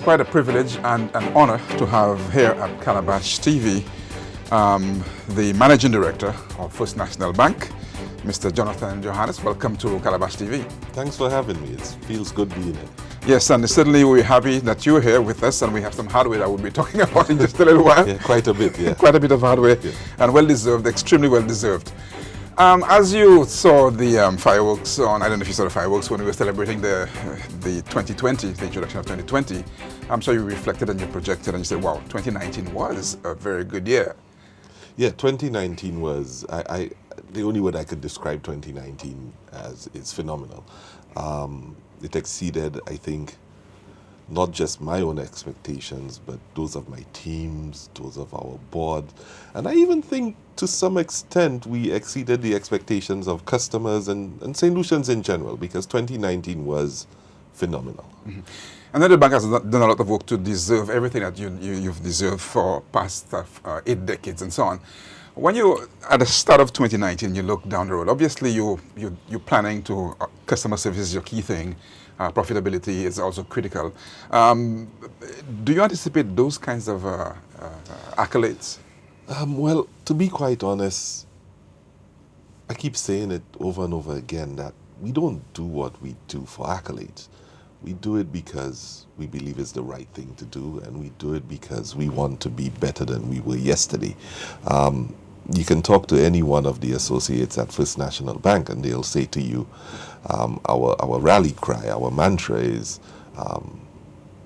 quite a privilege and an honor to have here at Calabash TV the Managing Director of First National Bank, Mr. Johnathan Johannes. Welcome to Calabash TV. Thanks for having me. It feels good being here. Yes, and certainly we're happy that you're here with us, and we have some hardware that we'll be talking about in just a little while. Yeah, quite a bit, yeah. Quite a bit of hardware, yeah. And well-deserved, extremely well-deserved. As you saw the fireworks on, I don't know if you saw the fireworks when we were celebrating the 2020, the introduction of 2020, I'm sure you reflected and you projected and you said, wow, 2019 was a very good year. Yeah, 2019 was, the only word I could describe 2019 as is phenomenal. It exceeded, I think, not just my own expectations, but those of my teams, those of our board. And I even think to some extent we exceeded the expectations of customers and St. Lucians in general, because 2019 was phenomenal. Mm-hmm. And then the bank has done a lot of work to deserve everything that you've deserved for past 8 decades and so on. When you, at the start of 2019, you look down the road, obviously you're planning to, customer service is your key thing. Profitability is also critical. Do you anticipate those kinds of accolades? Well, to be quite honest, I keep saying it over and over again that we don't do what we do for accolades. We do it because we believe it's the right thing to do, and we do it because we want to be better than we were yesterday. You can talk to any one of the associates at First National Bank and they'll say to you, our rally cry, our mantra is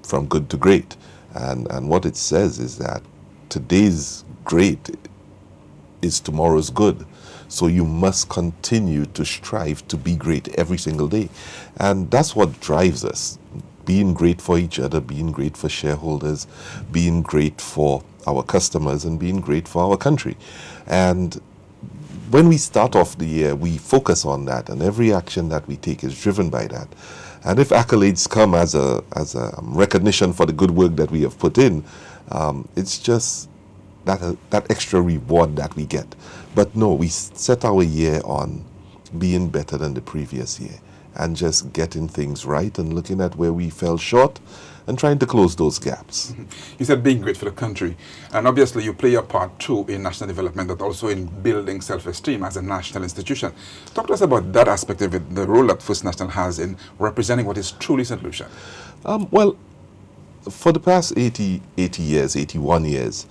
from good to great. And what it says is that today's great is tomorrow's good. So you must continue to strive to be great every single day. And that's what drives us. Being great for each other, being great for shareholders, being great for our customers, and being great for our country. And when we start off the year, we focus on that, and every action that we take is driven by that. And if accolades come as a recognition for the good work that we have put in, it's just that extra reward that we get. But no, we set our year on being better than the previous year and just getting things right and looking at where we fell short and trying to close those gaps. Mm-hmm. You said being great for the country, and obviously you play a part too in national development, but also in building self-esteem as a national institution. Talk to us about that aspect of it, the role that First National has in representing what is truly St. Lucia. Well, for the past 81 years,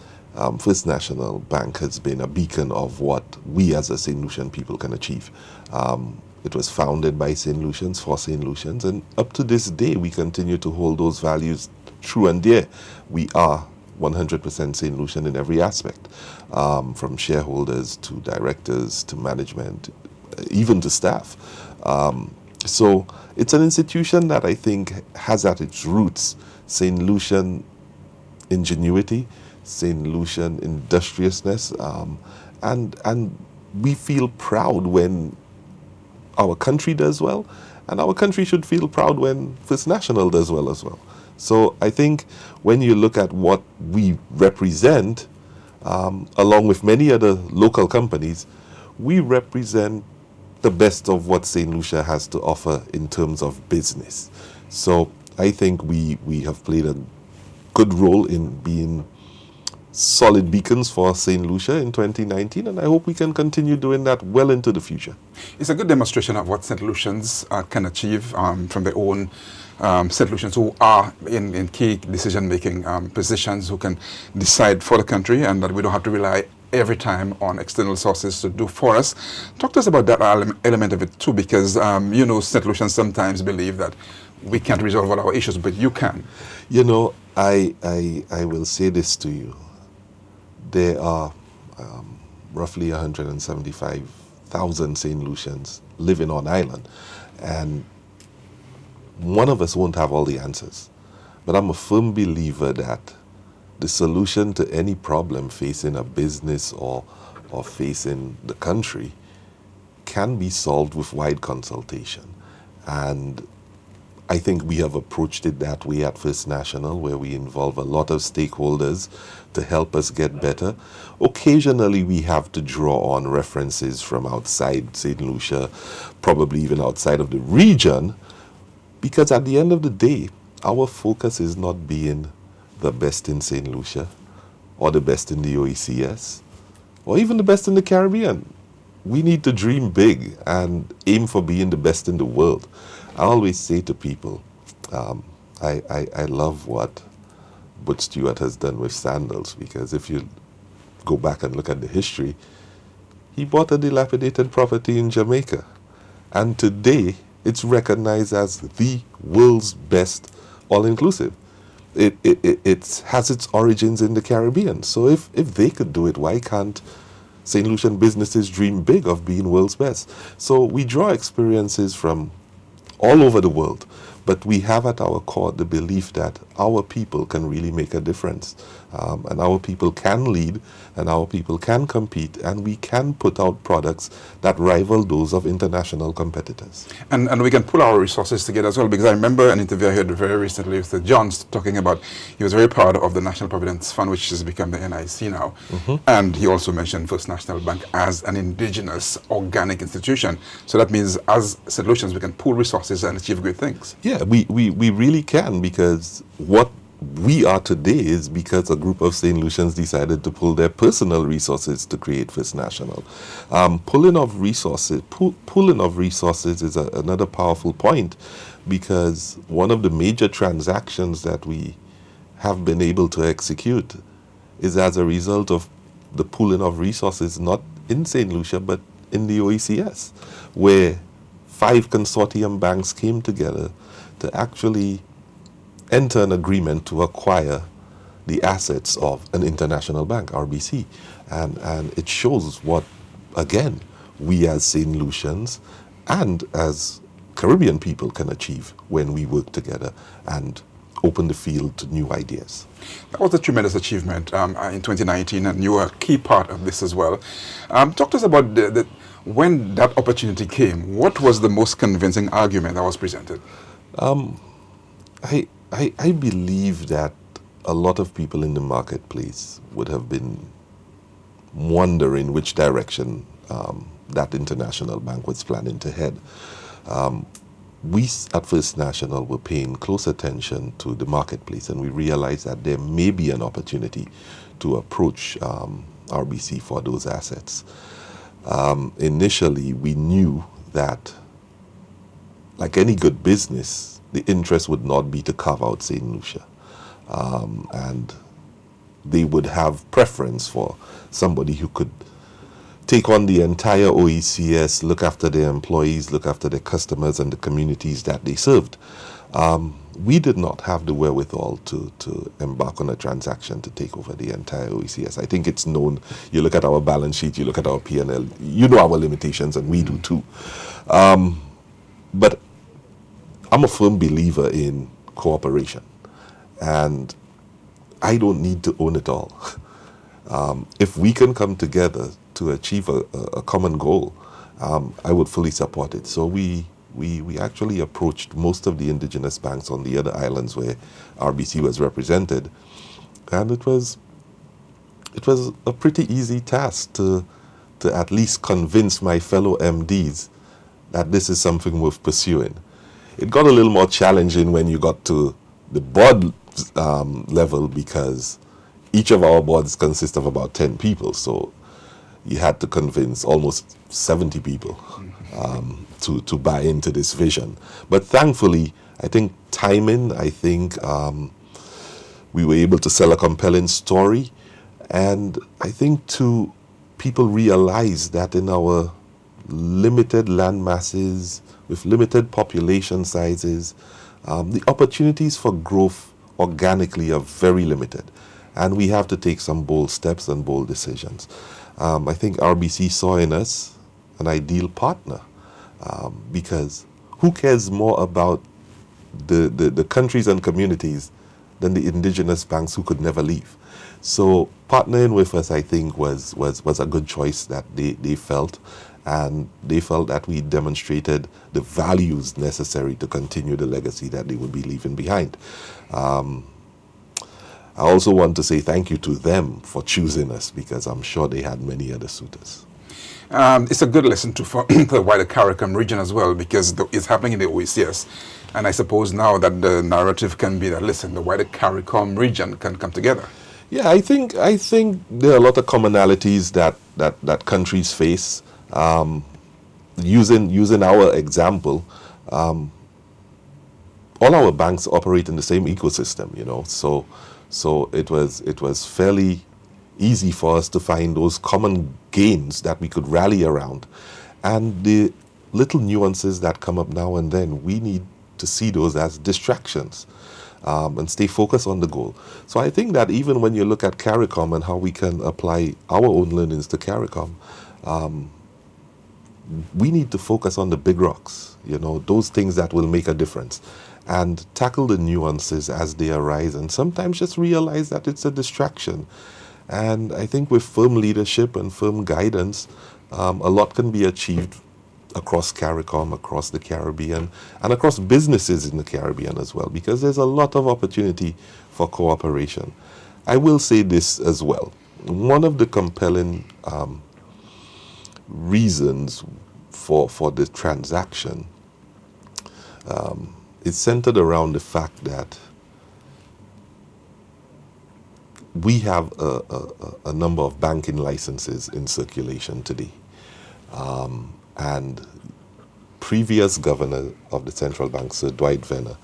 First National Bank has been a beacon of what we as a St. Lucian people can achieve. It was founded by St. Lucians for St. Lucians, and up to this day we continue to hold those values true and dear. We are 100% St. Lucian in every aspect, from shareholders to directors to management, even to staff. So it's an institution that I think has at its roots St. Lucian ingenuity, St. Lucian industriousness, and we feel proud when our country does well, and our country should feel proud when First National does well as well. So I think when you look at what we represent, along with many other local companies, we represent the best of what St. Lucia has to offer in terms of business. So I think we have played a good role in being solid beacons for St. Lucia in 2019, and I hope we can continue doing that well into the future. It's a good demonstration of what St. Lucians can achieve from their own St. Lucians who are in key decision-making positions, who can decide for the country, and that we don't have to rely every time on external sources to do for us. Talk to us about that element of it too, because you know, St. Lucians sometimes believe that we can't resolve all our issues, but you can. You know, I will say this to you. There are roughly 175,000 St. Lucians living on island, and one of us won't have all the answers. But I'm a firm believer that the solution to any problem facing a business or facing the country can be solved with wide consultation. And I think we have approached it that way at First National, where we involve a lot of stakeholders to help us get better. Occasionally we have to draw on references from outside St. Lucia, probably even outside of the region, because at the end of the day, our focus is not being the best in St. Lucia or the best in the OECS or even the best in the Caribbean. We need to dream big and aim for being the best in the world. I always say to people, I love what Butch Stewart has done with sandals, because if you go back and look at the history, he bought a dilapidated property in Jamaica. And today, it's recognized as the world's best all-inclusive. It has its origins in the Caribbean. So if they could do it, why can't St. Lucian businesses dream big of being world's best? So we draw experiences from all over the world, but we have at our core the belief that our people can really make a difference, and our people can lead, and our people can compete, and we can put out products that rival those of international competitors. And we can pull our resources together as well, because I remember an interview I heard very recently with John talking about he was very proud of the National Providence Fund, which has become the NIC now. And he also mentioned First National Bank as an indigenous organic institution. So that means as St. Lucians we can pool resources and achieve great things. Yeah, we really can, because what we are today is because a group of St. Lucians decided to pull their personal resources to create First National. Pooling of resources is another powerful point, because one of the major transactions that we have been able to execute is as a result of the pooling of resources, not in St. Lucia, but in the OECS, where 5 consortium banks came together to actually enter an agreement to acquire the assets of an international bank, RBC. And it shows what, again, we as St. Lucians and as Caribbean people can achieve when we work together and open the field to new ideas. That was a tremendous achievement in 2019, and you were a key part of this as well. Talk to us about when that opportunity came. What was the most convincing argument that was presented? I believe that a lot of people in the marketplace would have been wondering which direction that international bank was planning to head. We at First National were paying close attention to the marketplace, and we realized that there may be an opportunity to approach RBC for those assets. Initially, we knew that, like any good business, the interest would not be to carve out St. Lucia. And they would have preference for somebody who could take on the entire OECS, look after their employees, look after their customers and the communities that they served. We did not have the wherewithal to embark on a transaction to take over the entire OECS. I think it's known. You look at our balance sheet, you look at our P&L, you know our limitations, and we do too. But I'm a firm believer in cooperation, and I don't need to own it all. If we can come together to achieve a common goal, I would fully support it. So we actually approached most of the indigenous banks on the other islands where RBC was represented, and it was a pretty easy task to at least convince my fellow MDs that this is something worth pursuing. It got a little more challenging when you got to the board level, because each of our boards consist of about 10 people, so you had to convince almost 70 people to buy into this vision. But thankfully, I think timing, we were able to sell a compelling story, and I think too, people realize that in our limited land masses, with limited population sizes, the opportunities for growth organically are very limited, and we have to take some bold steps and bold decisions. I think RBC saw in us an ideal partner, because who cares more about the countries and communities than the indigenous banks who could never leave? So partnering with us, I think, was a good choice that they felt, and they felt that we demonstrated the values necessary to continue the legacy that they would be leaving behind. I also want to say thank you to them for choosing us, because I'm sure they had many other suitors. It's a good lesson for the wider CARICOM region as well, because it's happening in the OECS. And I suppose now that the narrative can be that, listen, the wider CARICOM region can come together. Yeah, I think there are a lot of commonalities that countries face. Using our example, all our banks operate in the same ecosystem, you know. So it was fairly easy for us to find those common gains that we could rally around. And the little nuances that come up now and then, we need to see those as distractions and stay focused on the goal. So I think that even when you look at CARICOM and how we can apply our own learnings to CARICOM, we need to focus on the big rocks, you know, those things that will make a difference, and tackle the nuances as they arise, and sometimes just realize that it's a distraction. And I think with firm leadership and firm guidance, a lot can be achieved across CARICOM, across the Caribbean, and across businesses in the Caribbean as well, because there's a lot of opportunity for cooperation. I will say this as well. One of the compelling reasons for the transaction is centered around the fact that we have a number of banking licenses in circulation today. And previous governor of the central bank, Sir Dwight Venner,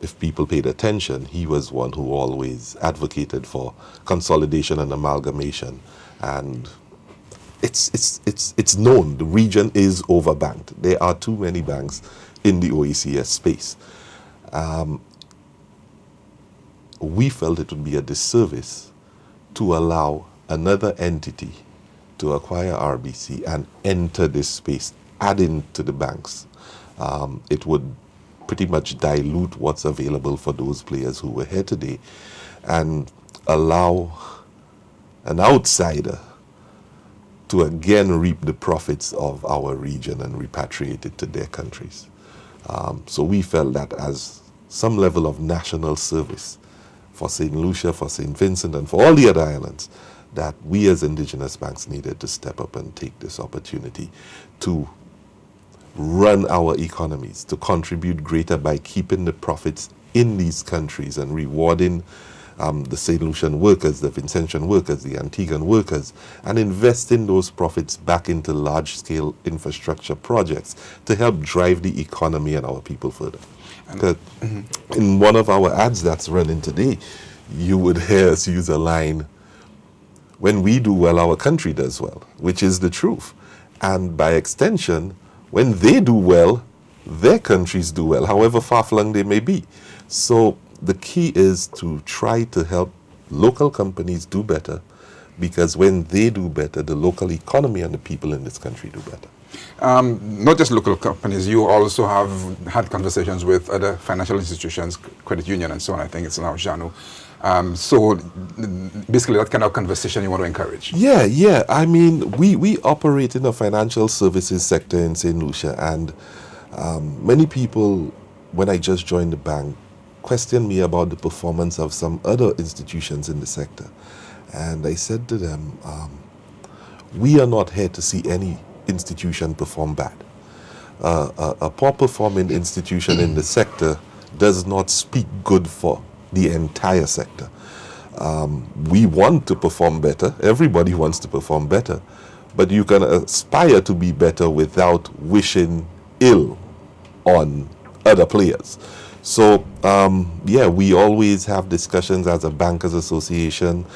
if people paid attention, he was one who always advocated for consolidation and amalgamation. And it's known, the region is overbanked. There are too many banks in the OECS space. We felt it would be a disservice to allow another entity to acquire RBC and enter this space, adding to the banks. It would pretty much dilute what's available for those players who were here today and allow an outsider to again reap the profits of our region and repatriate it to their countries. So we felt that as some level of national service for St. Lucia, for St. Vincent, and for all the other islands, that we as indigenous banks needed to step up and take this opportunity to run our economies, to contribute greater by keeping the profits in these countries and rewarding the St. Lucian workers, the Vincentian workers, the Antiguan workers, and investing those profits back into large-scale infrastructure projects to help drive the economy and our people further. Because in one of our ads that's running today, you would hear us use a line, when we do well, our country does well, which is the truth. And by extension, when they do well, their countries do well, however far-flung they may be. So the key is to try to help local companies do better, because when they do better, the local economy and the people in this country do better. Not just local companies, you also have had conversations with other financial institutions, credit union and so on. I think it's now JANU. So basically that kind of conversation you want to encourage. Yeah. I mean, we operate in the financial services sector in St. Lucia, and many people, when I just joined the bank, questioned me about the performance of some other institutions in the sector. And I said to them, we are not here to see any institution perform bad. A poor performing institution in the sector does not speak good for the entire sector. We want to perform better. Everybody wants to perform better. But you can aspire to be better without wishing ill on other players. So, yeah, we always have discussions as a bankers association.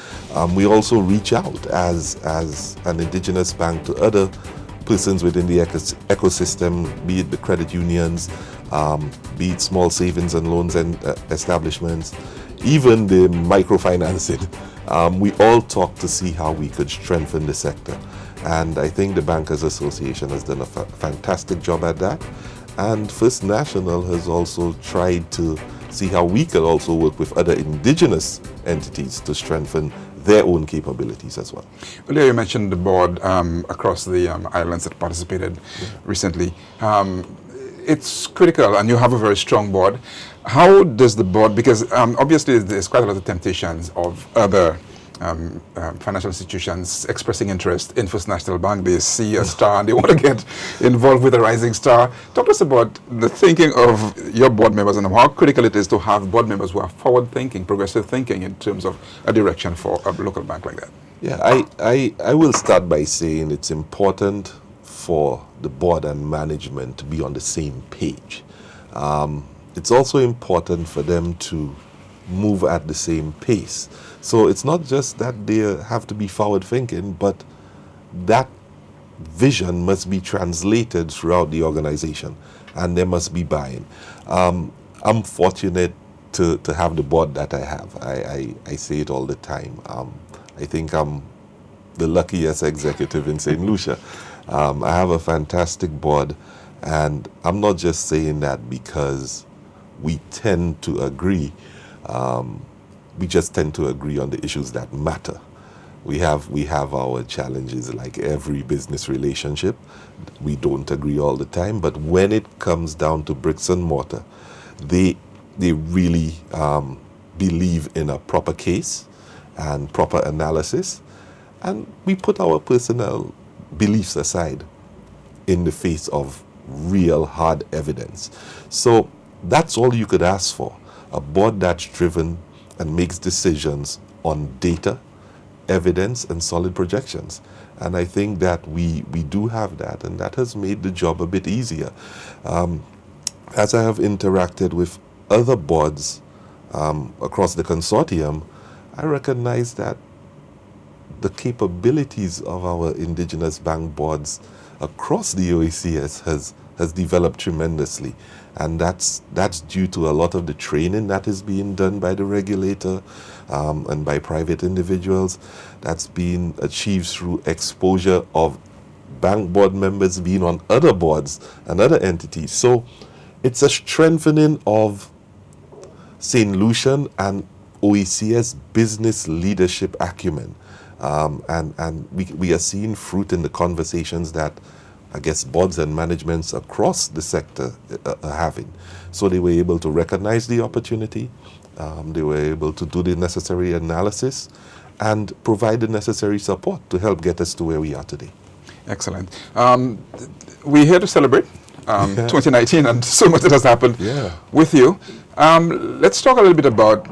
We also reach out as an indigenous bank to other persons within the ecosystem, be it the credit unions, be it small savings and loans and establishments, even the microfinancing. We all talk to see how we could strengthen the sector. And I think the Bankers Association has done a fantastic job at that. And First National has also tried to see how we can also work with other indigenous entities to strengthen their own capabilities as well. Earlier you mentioned the board across the islands that participated recently. It's critical, and you have a very strong board. How does the board, because obviously there's quite a lot of temptations of other financial institutions expressing interest in First National Bank. They see a star and they want to get involved with a rising star. Talk to us about the thinking of your board members and how critical it is to have board members who are forward-thinking, progressive thinking in terms of a direction for a local bank like that. Yeah, I will start by saying it's important for the board and management to be on the same page. It's also important for them to move at the same pace. So it's not just that they have to be forward thinking, but that vision must be translated throughout the organization and there must be buy-in. I'm fortunate to have the board that I have. I say it all the time. I think I'm the luckiest executive in St. Lucia. I have a fantastic board, and I'm not just saying that because we tend to agree. We just tend to agree on the issues that matter. We have our challenges like every business relationship. We don't agree all the time, but when it comes down to bricks and mortar, they really believe in a proper case and proper analysis, and we put our personal beliefs aside in the face of real hard evidence. So that's all you could ask for. A board that's driven and makes decisions on data, evidence, and solid projections. And I think that we do have that, and that has made the job a bit easier. As I have interacted with other boards across the consortium, I recognize that the capabilities of our indigenous bank boards across the OECS has developed tremendously. And that's due to a lot of the training that is being done by the regulator and by private individuals. That's been achieved through exposure of bank board members being on other boards and other entities. So it's a strengthening of St. Lucian and OECS business leadership acumen. And we are seeing fruit in the conversations that I guess boards and managements across the sector are having. So they were able to recognize the opportunity, they were able to do the necessary analysis and provide the necessary support to help get us to where we are today. Excellent. We're here to celebrate 2019 and so much that has happened with you. Let's talk a little bit about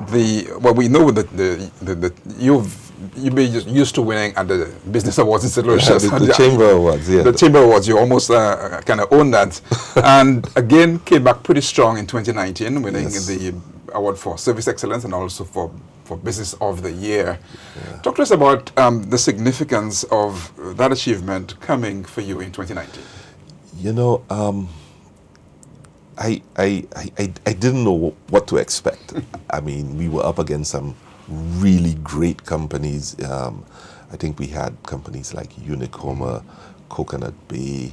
what we know that you've been used to winning at the Business Awards in St. Lucia. The Chamber Awards, yeah. The Chamber Awards, you almost kind of own that. And again, came back pretty strong in 2019, winning the award for Service Excellence and also for Business of the Year. Yeah. Talk to us about the significance of that achievement coming for you in 2019. You know, I didn't know what to expect. I mean, we were up against some really great companies. I think we had companies like Unicoma, Coconut Bay.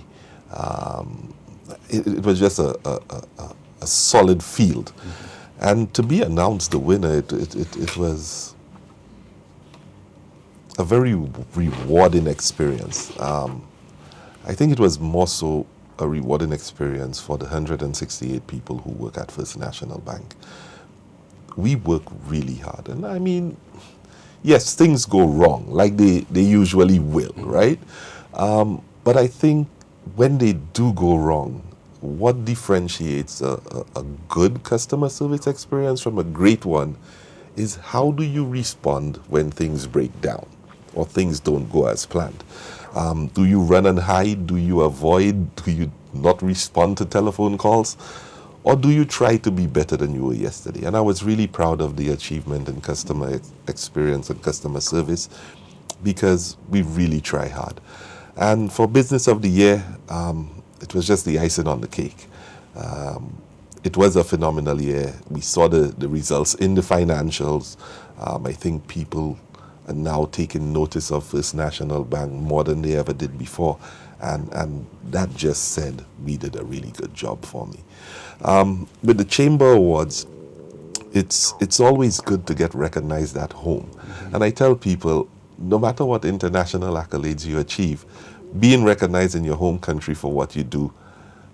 It was just a solid field. Mm-hmm. And to be announced the winner, it was a very rewarding experience. I think it was more so a rewarding experience for the 168 people who work at First National Bank. We work really hard. And I mean, yes, things go wrong, like they usually will, right? But I think when they do go wrong, what differentiates a good customer service experience from a great one is how do you respond when things break down or things don't go as planned? Do you run and hide? Do you avoid? Do you not respond to telephone calls? Or do you try to be better than you were yesterday? And I was really proud of the achievement in customer experience and customer service because we really try hard. And for Business of the Year, it was just the icing on the cake. It was a phenomenal year. We saw the results in the financials. I think people are now taking notice of First National Bank more than they ever did before. And that just said we did a really good job for me. With the Chamber Awards, it's always good to get recognized at home. Mm-hmm. And I tell people, no matter what international accolades you achieve, being recognized in your home country for what you do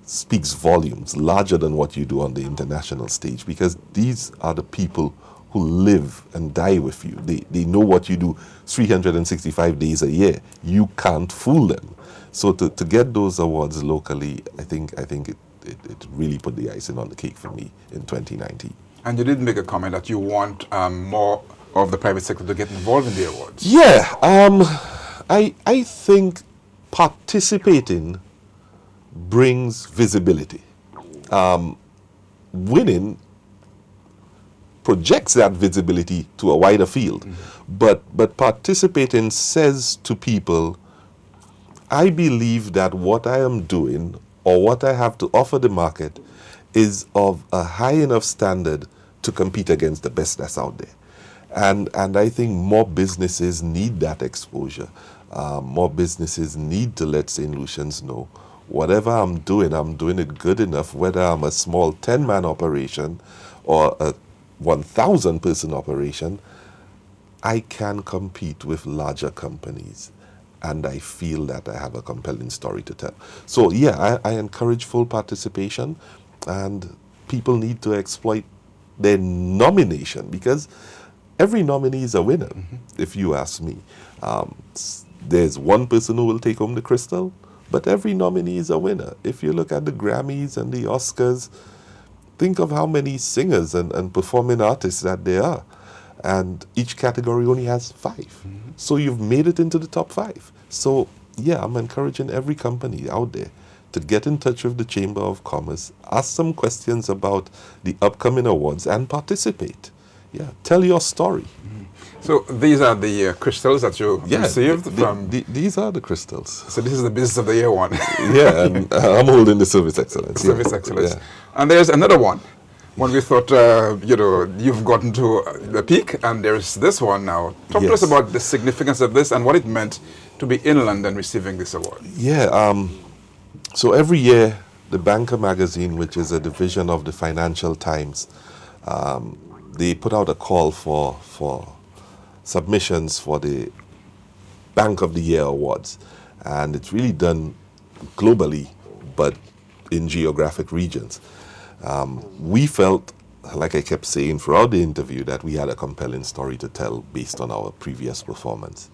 speaks volumes, larger than what you do on the international stage, because these are the people who live and die with you. They know what you do 365 days a year. You can't fool them. So to get those awards locally, I think it really put the icing on the cake for me in 2019. And you did make a comment that you want more of the private sector to get involved in the awards. Yeah, I think participating brings visibility. Winning projects that visibility to a wider field. But participating says to people, I believe that what I am doing or what I have to offer the market is of a high enough standard to compete against the best that's out there. And I think more businesses need that exposure. More businesses need to let St. Lucians know whatever I'm doing it good enough, whether I'm a small 10-man operation or a 1,000-person operation, I can compete with larger companies. And I feel that I have a compelling story to tell. So yeah, I encourage full participation, and people need to exploit their nomination, because every nominee is a winner, if you ask me. There's one person who will take home the crystal, but every nominee is a winner. If you look at the Grammys and the Oscars, think of how many singers and performing artists that there are. And each category only has 5. So you've made it into the top 5. So yeah, I'm encouraging every company out there to get in touch with the Chamber of Commerce, ask some questions about the upcoming awards, and participate. Yeah, tell your story. So these are the crystals that you received from... These are the crystals. So this is the Business of the Year one. Yeah, and I'm holding the Service Excellence. Service Excellence. Yeah. And there's another one. When we thought, you've gotten to the peak, and there's this one now. Talk to us about the significance of this and what it meant to be in London receiving this award. Yeah, so every year, the Banker magazine, which is a division of the Financial Times, they put out a call for submissions for the Bank of the Year awards. And it's really done globally, but in geographic regions. We felt, like I kept saying throughout the interview, that we had a compelling story to tell based on our previous performance.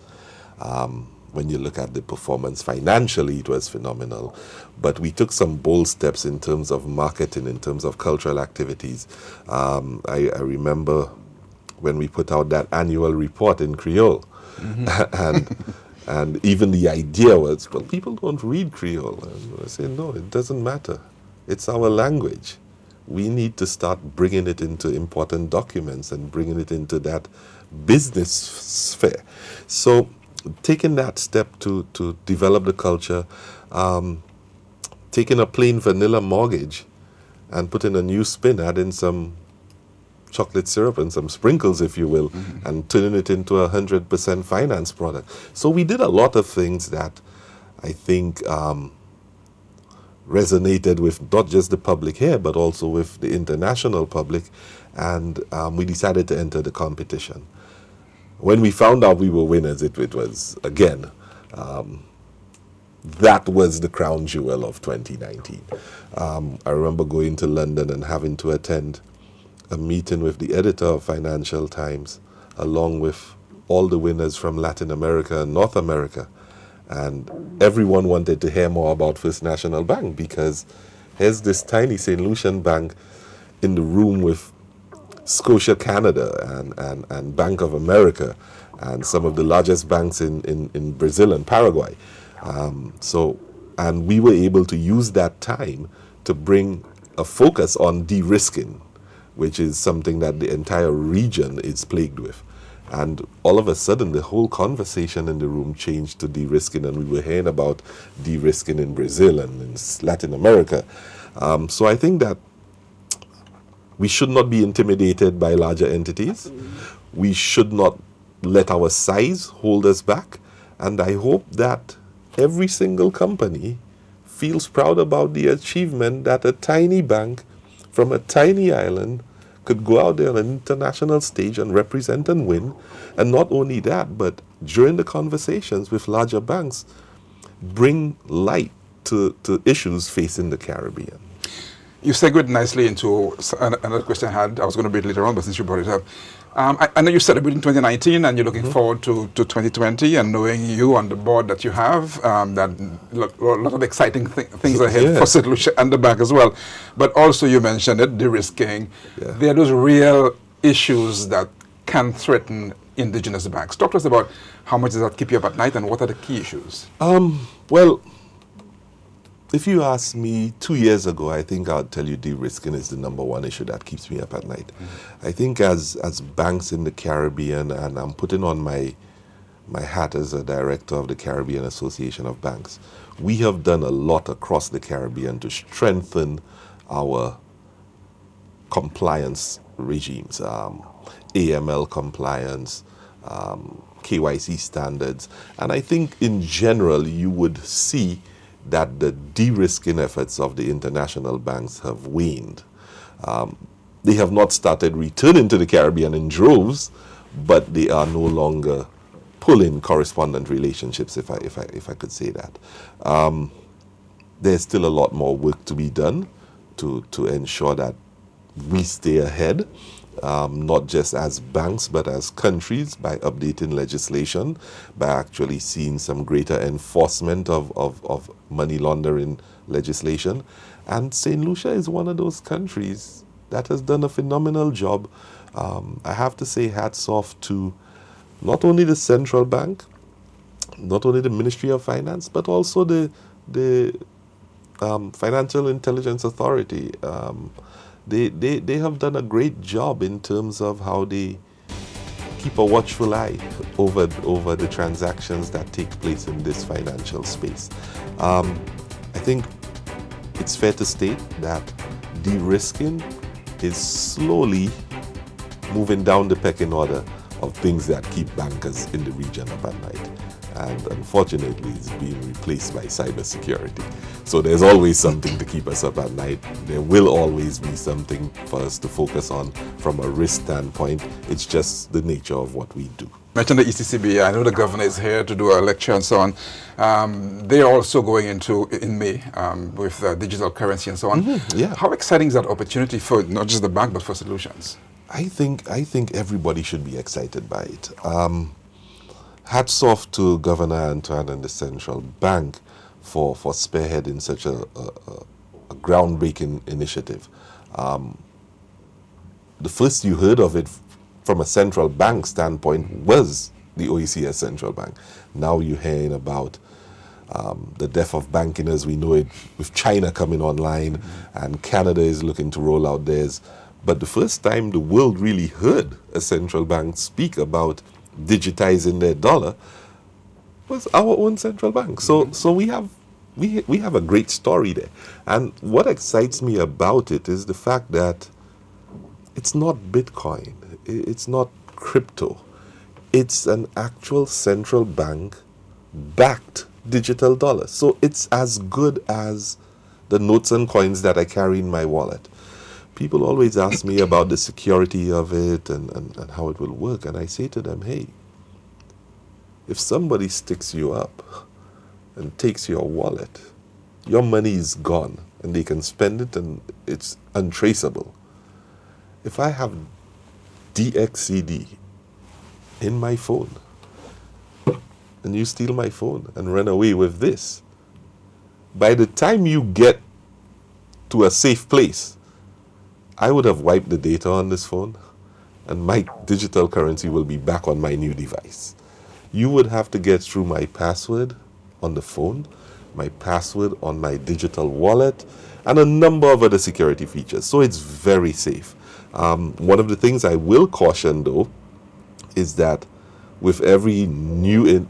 When you look at the performance financially, it was phenomenal. But we took some bold steps in terms of marketing, in terms of cultural activities. I remember when we put out that annual report in Creole. And even the idea was, well, people don't read Creole. And I said, no, it doesn't matter. It's our language. We need to start bringing it into important documents and bringing it into that business sphere. So taking that step to develop the culture, taking a plain vanilla mortgage and putting a new spin, adding some chocolate syrup and some sprinkles, if you will, and turning it into a 100% finance product. So we did a lot of things that I think resonated with not just the public here, but also with the international public, and we decided to enter the competition. When we found out we were winners, it was, again, that was the crown jewel of 2019. I remember going to London and having to attend a meeting with the editor of Financial Times, along with all the winners from Latin America and North America. And everyone wanted to hear more about First National Bank, because here's this tiny St. Lucian bank in the room with Scotia Canada and Bank of America and some of the largest banks in Brazil and Paraguay. And we were able to use that time to bring a focus on de-risking, which is something that the entire region is plagued with. And all of a sudden, the whole conversation in the room changed to de-risking, and we were hearing about de-risking in Brazil and in Latin America. So I think that we should not be intimidated by larger entities. We should not let our size hold us back. And I hope that every single company feels proud about the achievement that a tiny bank from a tiny island could go out there on an international stage and represent and win. And not only that, but during the conversations with larger banks, bring light to issues facing the Caribbean. You segued nicely into another question I had. I was going to bring it later on, but since you brought it up, I know you're celebrating 2019 and you're looking forward to 2020, and knowing you on the board that you have, that a lot of exciting things ahead for St. Lucia and the bank as well. But also you mentioned it, de-risking. Yeah. There are those real issues that can threaten indigenous banks. Talk to us about how much does that keep you up at night and what are the key issues? Well, if you asked me 2 years ago, I think I'd tell you de-risking is the #1 issue that keeps me up at night. I think as banks in the Caribbean, and I'm putting on my hat as a director of the Caribbean Association of Banks, we have done a lot across the Caribbean to strengthen our compliance regimes, AML compliance, KYC standards. And I think in general you would see that the de-risking efforts of the international banks have waned. They have not started returning to the Caribbean in droves, but they are no longer pulling correspondent relationships, if I could say that. There's still a lot more work to be done to ensure that we stay ahead, not just as banks, but as countries, by updating legislation, by actually seeing some greater enforcement of money laundering legislation. And St. Lucia is one of those countries that has done a phenomenal job. I have to say hats off to not only the central bank, not only the Ministry of Finance, but also the Financial Intelligence Authority. They have done a great job in terms of how they keep a watchful eye over the transactions that take place in this financial space. I think it's fair to state that de-risking is slowly moving down the pecking order of things that keep bankers in the region up at night. And unfortunately, it's being replaced by cybersecurity. So there's always something to keep us up at night. There will always be something for us to focus on from a risk standpoint. It's just the nature of what we do. You mentioned the ECCB. I know the governor is here to do a lecture and so on. They're also going in May with digital currency and so on. Yeah. How exciting is that opportunity for not just the bank, but for solutions? I think everybody should be excited by it. Hats off to Governor Antoine and the Central Bank for spearheading such a groundbreaking initiative. The first you heard of it from a central bank standpoint was the OECS Central Bank. Now you're hearing about the death of banking as we know it, with China coming online, and Canada is looking to roll out theirs. But the first time the world really heard a central bank speak about digitizing their dollar was our own central bank. So we have a great story there. And what excites me about it is the fact that it's not Bitcoin, it's not crypto, it's an actual central bank backed digital dollar. So it's as good as the notes and coins that I carry in my wallet. People always ask me about the security of it and how it will work. And I say to them, hey, if somebody sticks you up and takes your wallet, your money is gone and they can spend it and it's untraceable. If I have DXCD in my phone and you steal my phone and run away with this, by the time you get to a safe place, I would have wiped the data on this phone and my digital currency will be back on my new device. You would have to get through my password on the phone, my password on my digital wallet, and a number of other security features. So it's very safe. One of the things I will caution, though, is that with every new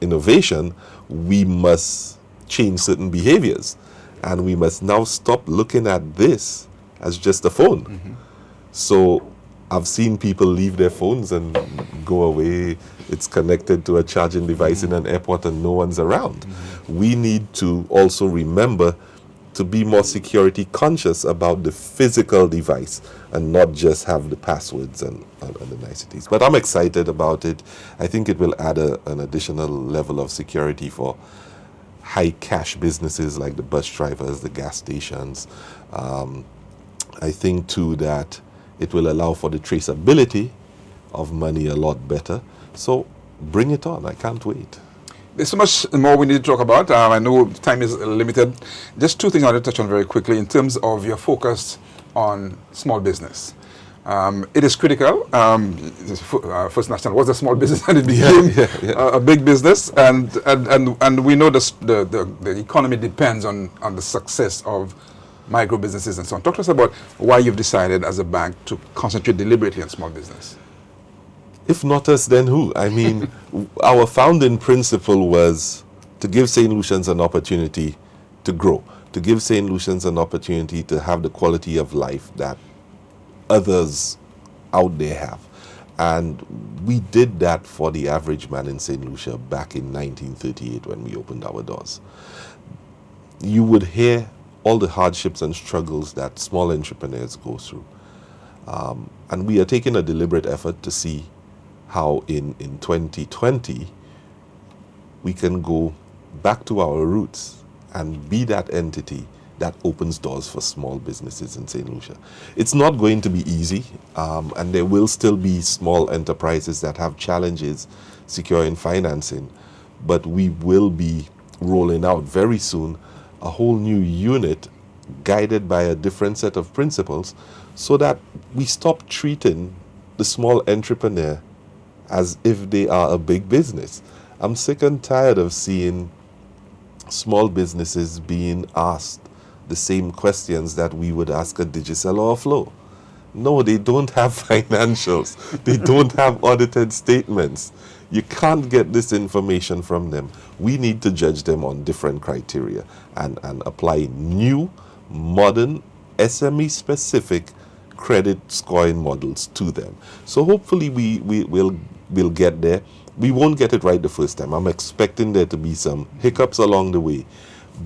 innovation, we must change certain behaviors. And we must now stop looking at this as just a phone. So I've seen people leave their phones and go away. It's connected to a charging device in an airport and no one's around. We need to also remember to be more security conscious about the physical device and not just have the passwords and the niceties. But I'm excited about it. I think it will add an additional level of security for high cash businesses like the bus drivers, the gas stations. I think too that it will allow for the traceability of money a lot better. So bring it on. I can't wait. There's so much more we need to talk about. I know time is limited. Just two things I want to touch on very quickly in terms of your focus on small business. It is critical. First National was a small business and it became a big business. And we know the economy depends on the success of micro businesses and so on. Talk to us about why you've decided as a bank to concentrate deliberately on small business. If not us, then who? I mean, our founding principle was to give St. Lucians an opportunity to grow, to give St. Lucians an opportunity to have the quality of life that others out there have. And we did that for the average man in St. Lucia back in 1938 when we opened our doors. You would hear all the hardships and struggles that small entrepreneurs go through. And we are taking a deliberate effort to see how in 2020 we can go back to our roots and be that entity that opens doors for small businesses in St. Lucia. It's not going to be easy, and there will still be small enterprises that have challenges securing financing, but we will be rolling out very soon a whole new unit guided by a different set of principles so that we stop treating the small entrepreneur as if they are a big business. I'm sick and tired of seeing small businesses being asked the same questions that we would ask a Digicel or a Flow. No, they don't have financials. They don't have audited statements. You can't get this information from them. We need to judge them on different criteria and apply new, modern, SME-specific credit scoring models to them. So hopefully we'll get there. We won't get it right the first time. I'm expecting there to be some hiccups along the way.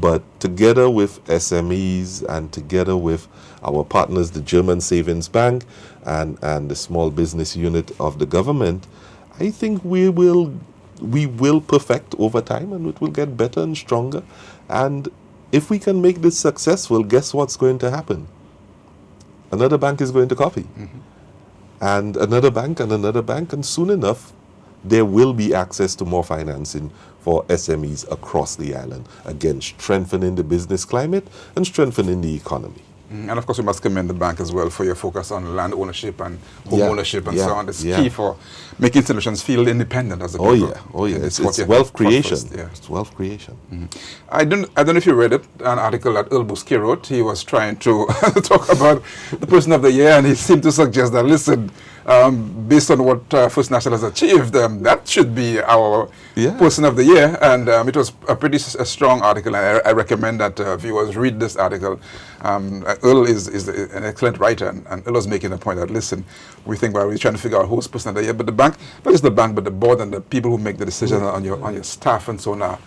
But together with SMEs and together with our partners, the German Savings Bank and the small business unit of the government, I think we will perfect over time, and it will get better and stronger. And if we can make this successful, guess what's going to happen? Another bank is going to copy. Mm-hmm. And another bank, and soon enough, there will be access to more financing for SMEs across the island. Again, strengthening the business climate and strengthening the economy. And of course, we must commend the bank as well for your focus on land ownership and home ownership and so on. It's key for making solutions feel independent as a people. Oh yeah, it's wealth creation. It's wealth creation. Mm-hmm. I don't know if you read it, an article that Earl Bousquet wrote. He was trying to talk about the person of the year, and he seemed to suggest that, listen, based on what First National has achieved, that should be our person of the year. And it was a pretty strong article, and I recommend that viewers read this article. Earl is an excellent writer, and Earl was making a point that, listen, we think we're trying to figure out who's person of the year, but the bank, not just the bank, but the board and the people who make the decisions on your staff and so on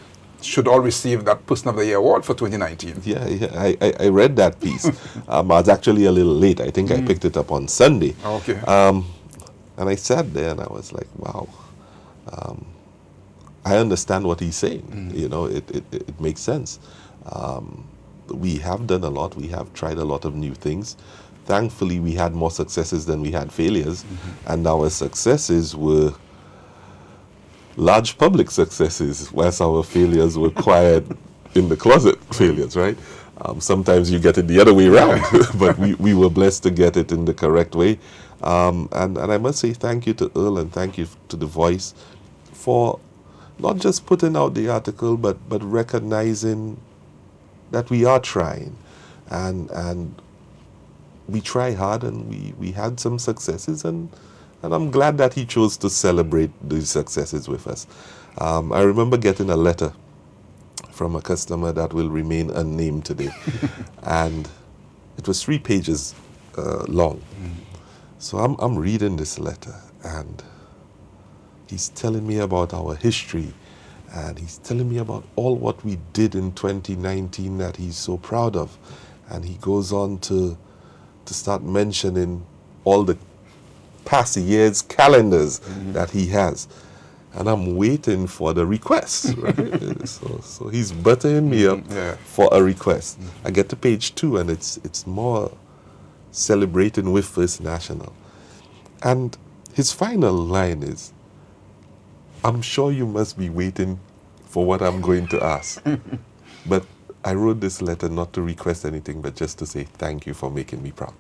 should all receive that Person of the Year award for 2019. I read that piece. I was actually a little late. I think I picked it up on Sunday. Okay. And I sat there and I was like, wow. I understand what he's saying. You know, it makes sense. We have done a lot. We have tried a lot of new things. Thankfully, we had more successes than we had failures. And our successes were large public successes, whilst our failures were quiet in the closet failures, right? Sometimes you get it the other way around, but we were blessed to get it in the correct way. And I must say thank you to Earl and thank you to The Voice for not just putting out the article, but recognizing that we are trying. And we try hard, and we had some successes, and I'm glad that he chose to celebrate these successes with us. I remember getting a letter from a customer that will remain unnamed today. And it was 3 pages long. So I'm reading this letter, and he's telling me about our history, and he's telling me about all what we did in 2019 that he's so proud of. And he goes on to start mentioning all the past year's calendars that he has. and I'm waiting for the request. Right? so he's buttering me up for a request. I get to page 2, and it's more celebrating with First National. And his final line is, "I'm sure you must be waiting for what I'm going to ask. But I wrote this letter not to request anything, but just to say thank you for making me proud."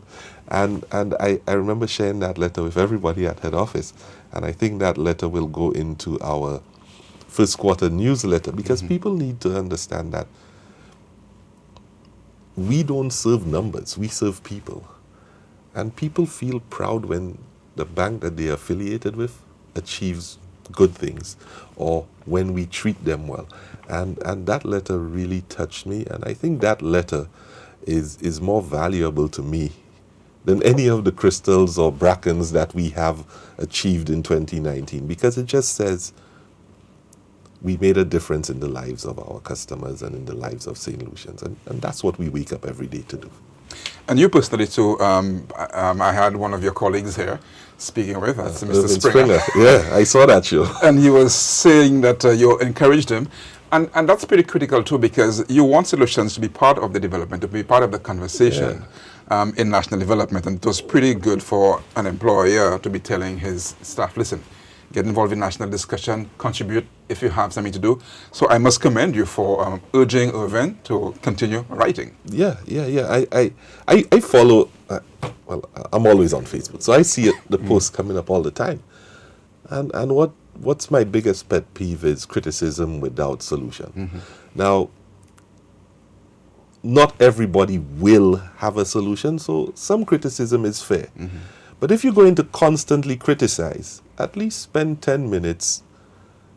And I remember sharing that letter with everybody at head office. And I think that letter will go into our first quarter newsletter, because people need to understand that we don't serve numbers, we serve people. And people feel proud when the bank that they are affiliated with achieves good things, or when we treat them well. And that letter really touched me, and I think that letter is more valuable to me than any of the crystals or Brackens that we have achieved in 2019, because it just says we made a difference in the lives of our customers and in the lives of St. Lucians, and that's what we wake up every day to do. And you personally too, I had one of your colleagues here speaking with, that's Mr. Springer. Yeah, I saw that show. And he was saying that you encouraged him. And that's pretty critical too, because you want solutions to be part of the development, to be part of the conversation in national development. And it was pretty good for an employer to be telling his staff, listen, get involved in national discussion, contribute if you have something to do. So I must commend you for urging Irvin to continue writing. Yeah. I follow, well, I'm always on Facebook, so I see the posts coming up all the time. And what's my biggest pet peeve is criticism without solution. Now, not everybody will have a solution, so some criticism is fair. But if you're going to constantly criticize, at least spend 10 minutes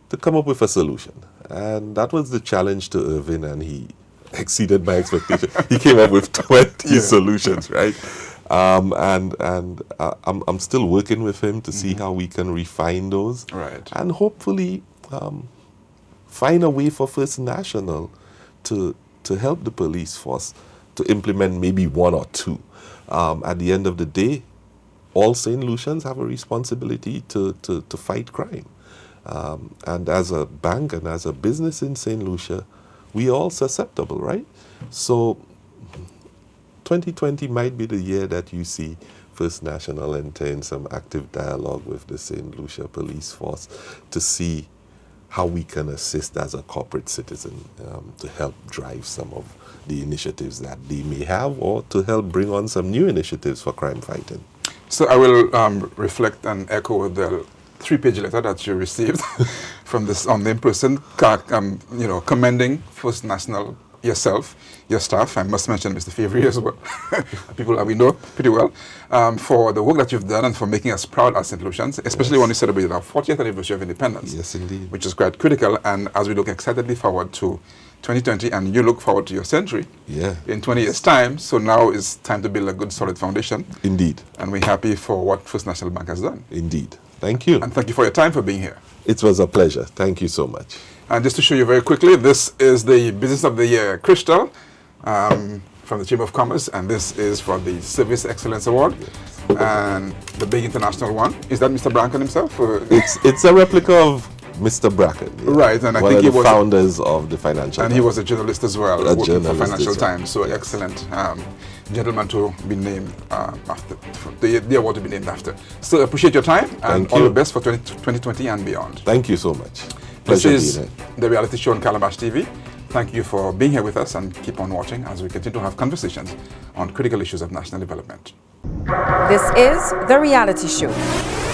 to come up with a solution. And that was the challenge to Irvin, and he exceeded my expectation. He came up with 20 solutions, right? And I'm still working with him to see how we can refine those. Right. And hopefully find a way for First National to help the police force to implement maybe 1 or 2. At the end of the day, all St. Lucians have a responsibility to fight crime. And as a bank and as a business in St. Lucia, we are all susceptible, right? So 2020 might be the year that you see First National enter in some active dialogue with the St. Lucia police force to see how we can assist as a corporate citizen to help drive some of the initiatives that they may have, or to help bring on some new initiatives for crime fighting. So I will reflect and echo the 3-page letter that you received from this unnamed person, commending First National, yourself, your staff. I must mention Mr. Fevrier as well, people that we know pretty well, for the work that you've done and for making us proud as St. Lucians, especially when we celebrate our 40th anniversary of independence. Yes, indeed. Which is quite critical. And as we look excitedly forward to 2020, and you look forward to your century in 20 years' time, so now is time to build a good, solid foundation. Indeed. And we're happy for what First National Bank has done. Indeed. Thank you. And thank you for your time, for being here. It was a pleasure. Thank you so much. And just to show you very quickly, this is the Business of the Year Crystal from the Chamber of Commerce, and this is for the Service Excellence Award. And the big international one, is that Mr. Bracken himself? It's a replica of Mr. Bracken. Yeah. Right, and I One think of he was founders of the Financial Times. He was a journalist as well, working for Financial Times. So excellent gentleman to be named after, the award to be named after. So appreciate your time, and all the best for 2020 and beyond. Thank you so much. This is the reality show on Calabash TV. Thank you for being here with us, and keep on watching as we continue to have conversations on critical issues of national development. This is The Reality Show.